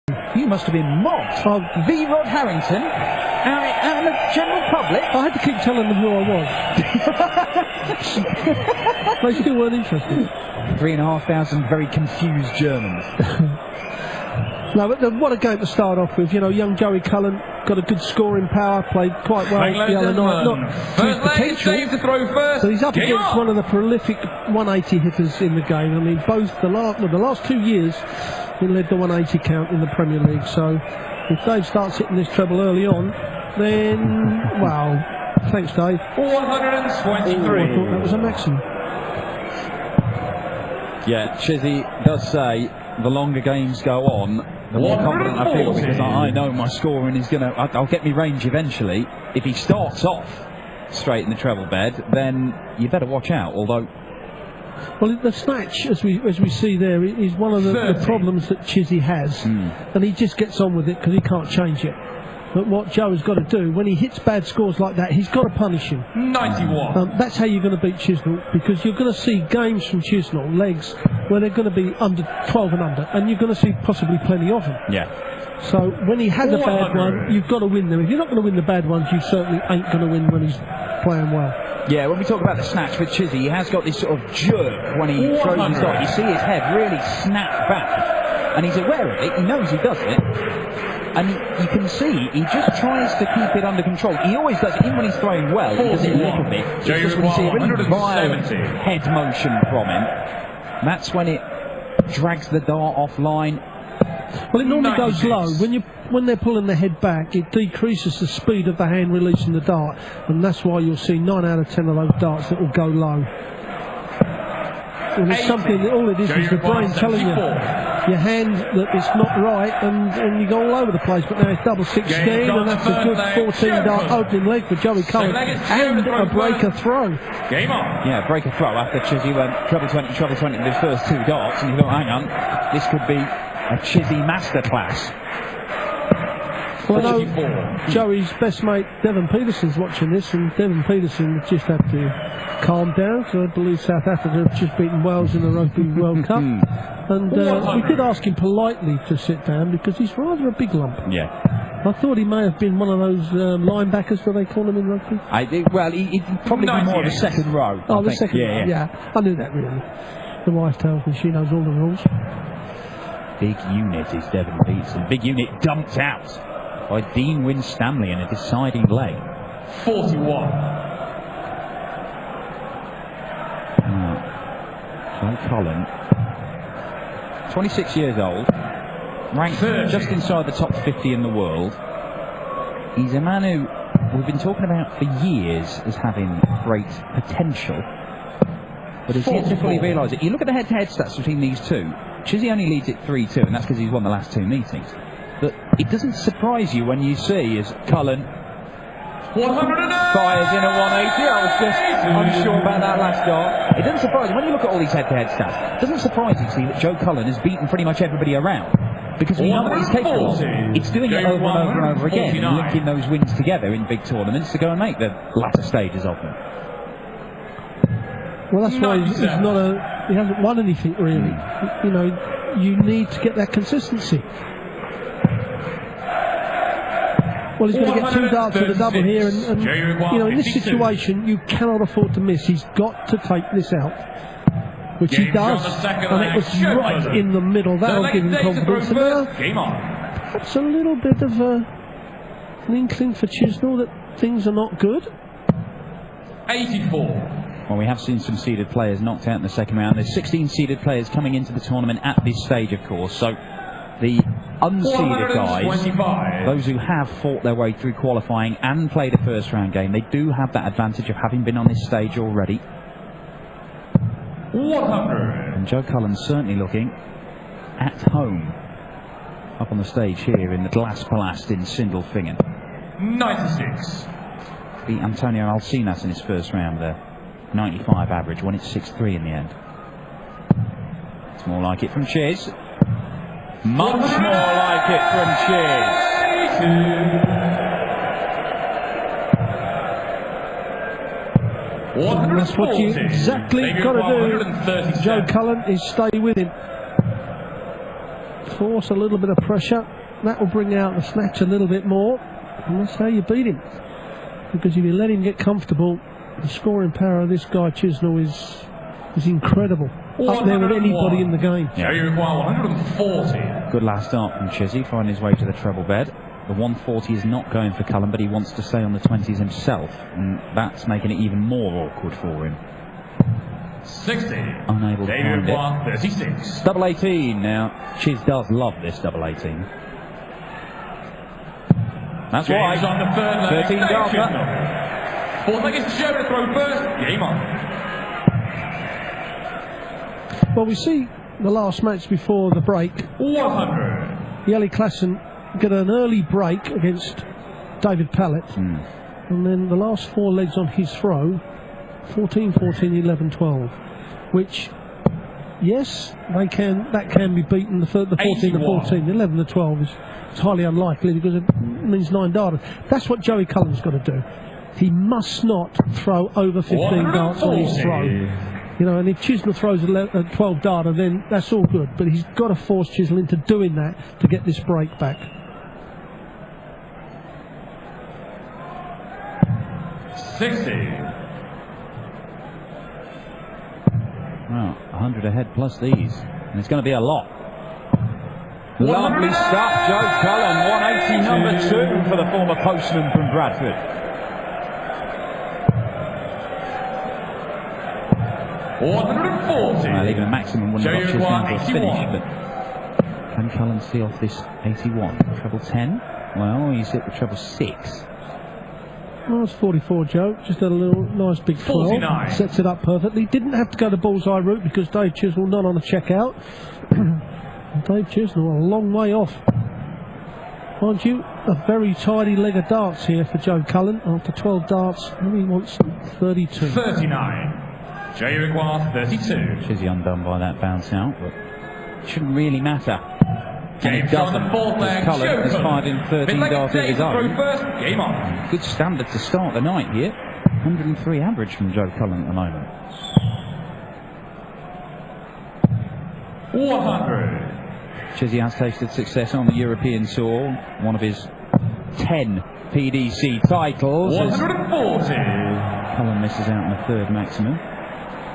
You must have been mobbed by the Rod Harrington and the general public. I had to keep telling them who I was. They still weren't interested. 3,500 very confused Germans. No, but what a game to start off with. You know, young Joey Cullen got a good scoring power, played quite well the other night. Not to his potential, to throw first. so he's up against one of the prolific 180 hitters in the game. I mean, both the last 2 years he led the 180 count in the Premier League. So if Dave starts hitting this treble early on, then wow, thanks Dave. 423. I thought that was a maximum. Yeah, Chizzy does say the longer games go on, the more confident I feel, because I know my scoring is I'll get me range eventually. If he starts off straight in the treble bed, then you better watch out. Although, well, the snatch, as we see there, is one of the problems that Chizzy has, and he just gets on with it because he can't change it. But what Joe has got to do, when he hits bad scores like that, he's got to punish him. 91. That's how you're going to beat Chisnall, because you're going to see games from Chisnall, legs, where they're going to be under 12 and under, and you're going to see possibly plenty of them. yeah. So when he has a bad one, you've got to win them. If you're not going to win the bad ones, you certainly ain't going to win when he's playing well. Yeah, when we talk about the snatch with Chizzy, he has got this sort of jerk when he throws his dart. You see his head really snap back, and he's aware of it. He knows he does it. And you can see he just tries to keep it under control. He always does it, even when he's throwing well. He does it a little bit. It's just when you see a really violent head motion from him, that's when it drags the dart offline. Well, it normally goes low. When they're pulling the head back, it decreases the speed of the hand releasing the dart, and that's why you'll see 9 out of 10 of those darts that will go low. And it's something that all it is the brain telling you your hand that it's not right, and you go all over the place. But now it's double 16, and that's a good 14 dart opening leg for Joey Cullen, and a breaker throw. Game on. Yeah, breaker throw after Chizzy went treble 20 with his first 2 darts, and you thought, hang on, this could be a Chizzy masterclass. Well, I know Joey's best mate Devon Peterson's watching this, and Devon Peterson just had to calm down, so I believe South Africa have just beaten Wales in the Rugby World Cup. And we did ask him politely to sit down because he's rather a big lump. Yeah. I thought he may have been one of those linebackers, do they call them in rugby? Well, he'd probably be more of the second row. Oh, the second row, yeah. I knew that, really. The wife tells me she knows all the rules. Big unit is Devon Peterson. Big unit dumped out by Dean Winstanley in a deciding leg. 41. Joe Cullen, 26 years old, ranked just inside the top 50 in the world. He's a man who we've been talking about for years as having great potential, but has yet to fully realise it. You look at the head-to-head stats between these two. Chizzy only leads it 3-2, and that's because he's won the last 2 meetings. But it doesn't surprise you when you see as Cullen fires in a 180. I was just unsure about that last dart. It doesn't surprise you when you look at all these head-to-head stats. It doesn't surprise you to see that Joe Cullen has beaten pretty much everybody around, because we know what he's capable of. It's doing it over and over and over again, and linking those wins together in big tournaments to go and make the latter stages of them. Well, that's why he hasn't won anything really. You know, you need to get that consistency. Well, he's going to get 2 darts with a double here, and you know, in this situation, you cannot afford to miss. He's got to take this out, which he does, and it was right in the middle. That'll give him confidence. And now, perhaps a little bit of an inkling for Chisnall that things are not good. 84. Well, we have seen some seeded players knocked out in the second round. There's 16 seeded players coming into the tournament at this stage, of course. So the unseeded guys, those who have fought their way through qualifying and played a first round game, they do have that advantage of having been on this stage already. 100. And Joe Cullen's certainly looking at home up on the stage here in the Glass Palast in Sindelfingen. 96. Beat Antonio Alcinas in his first round there. 95 average, won it 6-3 in the end. It's more like it from Chiz. Much more like it from Chiz. And that's what you exactly got to do, Joe Cullen, is stay with him. Force a little bit of pressure. that will bring out the snatch a little bit more, and that's how you beat him. Because if you let him get comfortable, the scoring power of this guy Chisnall is incredible. Up there with anybody in the game. Yeah, you require 140. Good last start from Chizzy, finding his way to the treble bed. The 140 is not going for Cullen, but he wants to stay on the 20s himself, and that's making it even more awkward for him. 60. Unable to find it. 36. Double 18 now. Chiz does love this double 18. That's why. James on the third leg. 13 darter. Fourth leg is Joe to throw first. Game on. Well, we see the last match before the break. 100. Jelle Klassen get an early break against David Pallett, and then the last 4 legs on his throw, 14, 14, 11, 12, which, yes, that can be beaten. The 14 to 14, the 11 to 12 is highly unlikely because it means 9 darters. That's what Joey Cullen's got to do. He must not throw over 15 darts on his throw. You know, and if Chisnall throws a 12 darter, then that's all good. But he's got to force Chisnall into doing that to get this break back. 60. Well, 100 ahead plus these, and it's going to be a lot. Lovely stuff, Joe Cullen. 180 number 2 for the former postman from Bradford. 140. Well, even a maximum wouldn't have got Chisnall down to a finish, but can Cullen see off this 81? Treble 10? Well, he's hit the treble 6. Well, it's 44, Joe. Just had a little nice big 12. 49. Sets it up perfectly. Didn't have to go the bullseye route because Dave Chisnall not on the checkout. Dave Chisnall a long way off. Mind you, a very tidy leg of darts here for Joe Cullen. After 12 darts, he wants 32. 39. Jay requires 32. Chizzy undone by that bounce out, but it shouldn't really matter. And it James doesn't. on the fourth leg. Cullen has fired in 13 darts of his own. First. Game on. Good standard to start the night here. 103 average from Joe Cullen at the moment. 100. Chizzy has tasted success on the European tour. One of his 10 PDC titles. 140. Cullen misses out on the 3rd maximum.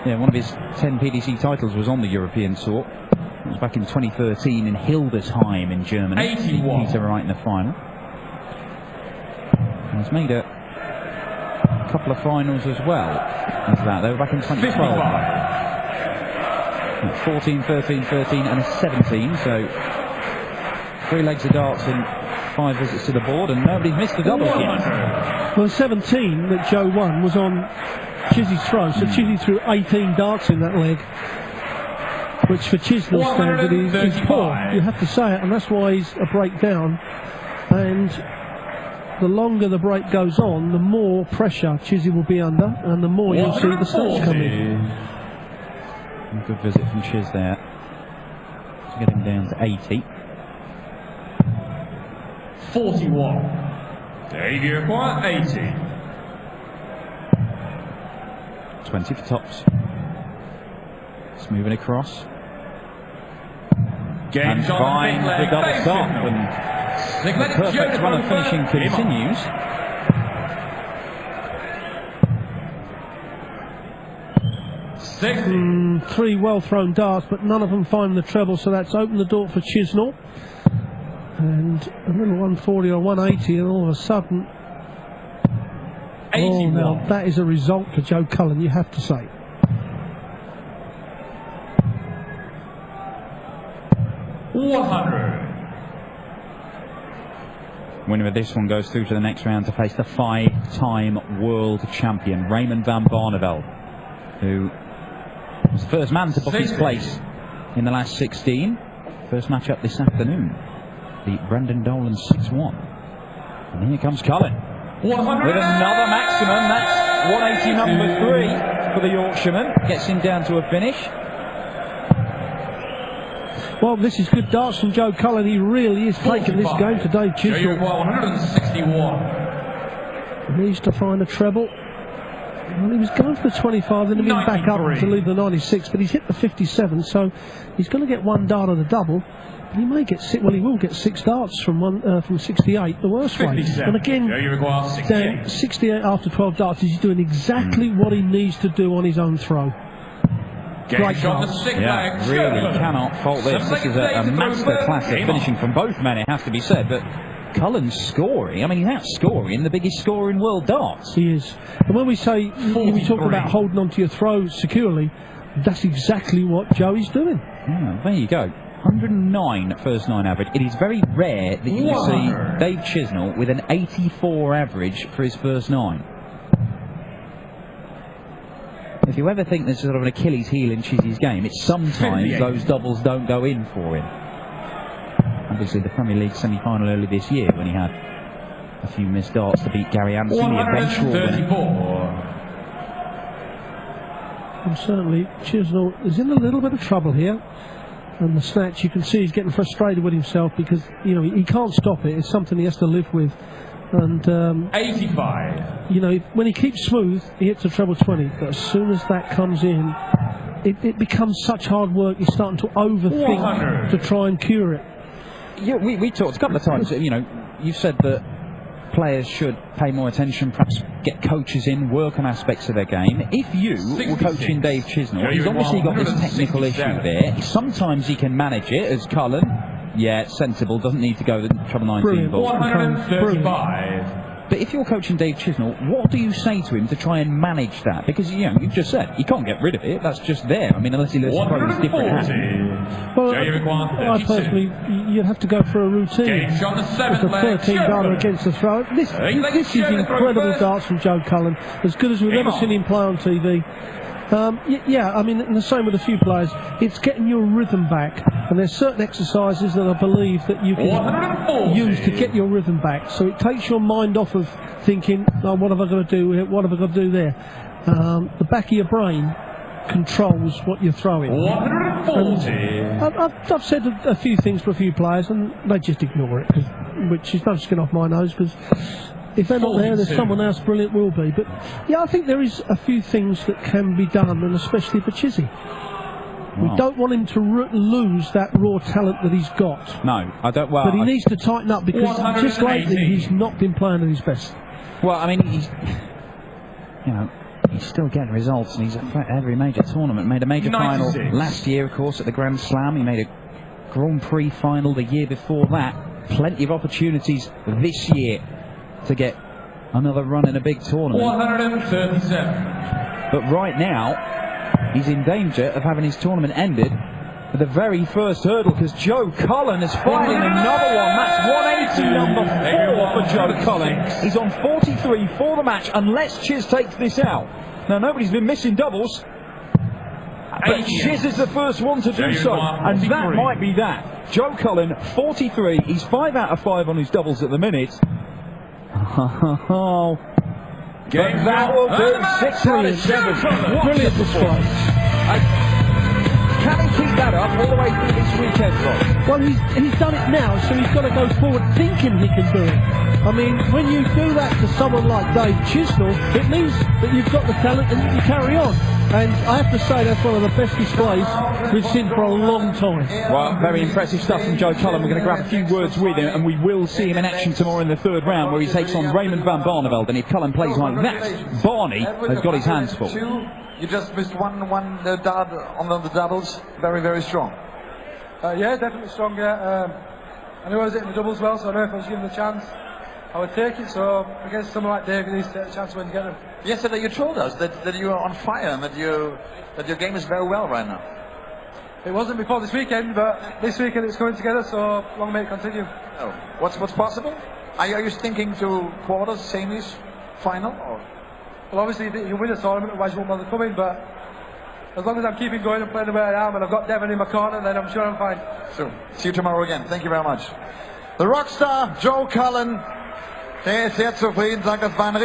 Yeah, one of his 10 PDC titles was on the European tour. It was back in 2013 in Hildesheim in Germany. 81. Peter Wright in the final. And he's made a couple of finals as well as that. They were back in 2012. 14, 13, 13 and a 17. So 3 legs of darts in 5 visits to the board, and nobody's missed the double yet. Well, 17 that Joe won was on Chizzy's throw, so Chizzy threw 18 darts in that leg, which for Chisnall standard is poor. You have to say it, and that's why he's a break down. And the longer the break goes on, the more pressure Chizzy will be under, and the more you'll see the stats come in. A good visit from Chiz there to get him down to 80. 41. Dave, you require 80. 20 for tops. Smoothing across. And finds the double stop, and the perfect run of finishing continues. Three well thrown darts, but none of them find the treble, so that's opened the door for Chisnall. And a little 140 or 180, and all of a sudden, 81. oh, now that is a result for Joe Cullen, you have to say. Winner of this one goes through to the next round to face the 5-time world champion Raymond van Barneveld, who was the first man to book his place in the last 16. First match up this afternoon. Beat Brendan Dolan 6-1. And here comes Cullen with another maximum. That's 180 number 3 for the Yorkshireman. Gets him down to a finish. Well, this is good darts from Joe Cullen. He really is taking this game to Dave Chisnall. 161. He needs to find a treble. Well, he was going for the 25, then he been back up to leave the 96, but he's hit the 57, so he's going to get one dart of the double. But he may get six. Well, he will get 6 darts from 68, the worst way. And again, Dan, 68 after 12 darts, he's doing exactly what he needs to do on his own throw. Great shot. Yeah, really cannot fault this. This is a master class of finishing from both men, it has to be said. But Cullen's scoring, I mean, he's outscoring the biggest scorer in world darts. He is. And when we say, when we talk about holding onto your throw securely, that's exactly what Joey's doing. Yeah, there you go. 109 first 9 average. It is very rare that you will see Dave Chisnall with an 84 average for his first 9. If you ever think there's sort of an Achilles heel in Chizzy's game, it's sometimes those doubles don't go in for him. Obviously, the Premier League semi-final early this year when he had a few missed darts to beat Gary Anderson, the eventual winner. And certainly, Chisnall is in a little bit of trouble here. And the snatch, you can see he's getting frustrated with himself because, you know, he can't stop it. It's something he has to live with. And 85. You know, when he keeps smooth, he hits a treble 20. But as soon as that comes in, it becomes such hard work. You're starting to overthink to try and cure it. Yeah, we talked a couple of times. You know, you said that players should pay more attention, perhaps get coaches in, work on aspects of their game. If you were coaching Dave Chisnall, he's obviously got this technical issue there. Sometimes he can manage it, as Cullen. Yeah, it's sensible, doesn't need to go the treble 19 ball. 135. But if you're coaching Dave Chisnall, what do you say to him to try and manage that? Because, you know, you've just said, you can't get rid of it, that's just there. I mean, unless he lets it throw his different hand. Well, I personally, you'd have to go for a routine. It's a 13 darter against the throw. This is incredible darts from Joe Cullen, as good as we've ever seen him play on TV. Yeah, I mean, and the same with a few players. It's getting your rhythm back, and there's certain exercises that I believe that you can use to get your rhythm back. So it takes your mind off of thinking, oh, what have I got to do here? What have I got to do there? The back of your brain controls what you're throwing. 140. I've said a few things for a few players, and they just ignore it, which is no skin off my nose, because if they're not there, there's someone else brilliant will be. But yeah, I think there is a few things that can be done, and especially for Chizzy. We don't want him to lose that raw talent that he's got. No, I don't. Well, but he needs to tighten up, because just lately he's not been playing at his best. Well, I mean, he's, you know, he's still getting results, and he's at every major tournament. Made a major final last year, of course, at the Grand Slam. He made a Grand Prix final the year before that. Plenty of opportunities this year to get another run in a big tournament. 137. But right now, he's in danger of having his tournament ended at the very first hurdle, because Joe Cullen is fighting another one. That's 180 number 4 for Joe Cullen. He's on 43 for the match, unless Chiz takes this out. Now, nobody's been missing doubles, but Chiz is the first one to do so, and that might be that. Joe Cullen, 43. He's 5 out of 5 on his doubles at the minute. Oh, but that will do 6 out of 7. Brilliant display. Can he keep that up all the way through this weekend, Rob? Well, he's done it now, so he's got to go forward thinking he can do it. I mean, when you do that to someone like Dave Chisnall, it means that you've got the talent and you can carry on. And I have to say, that's one of the best displays we've seen for a long time. Well, very impressive stuff from Joe Cullen. We're going to grab a few words with him, and we will see him in action tomorrow in the 3rd round, where he takes on Raymond van Barneveld. And if Cullen plays like that, Barney has got his hands full. You just missed one dart on the doubles. Very, very strong. Yeah, definitely strong. Yeah. I knew I was hitting the doubles well, so I know if I was given the chance, I would take it. So against someone like Dave, he needs to take a chance when you get them. Yesterday you told us that you are on fire and that your game is very well right now. It wasn't before this weekend, but this weekend it's coming together, so long may it continue. Oh. What's possible? Are you thinking to quarters, semis, final? Or? Well, obviously you win a tournament, otherwise you won't bother coming, but as long as I'm keeping going and playing the way I am, and I've got Devon in my corner, then I'm sure I'm fine. Sure. See you tomorrow again. Thank you very much. The Rockstar Joe Cullen, der ist sehr zufrieden, sagt, das war ein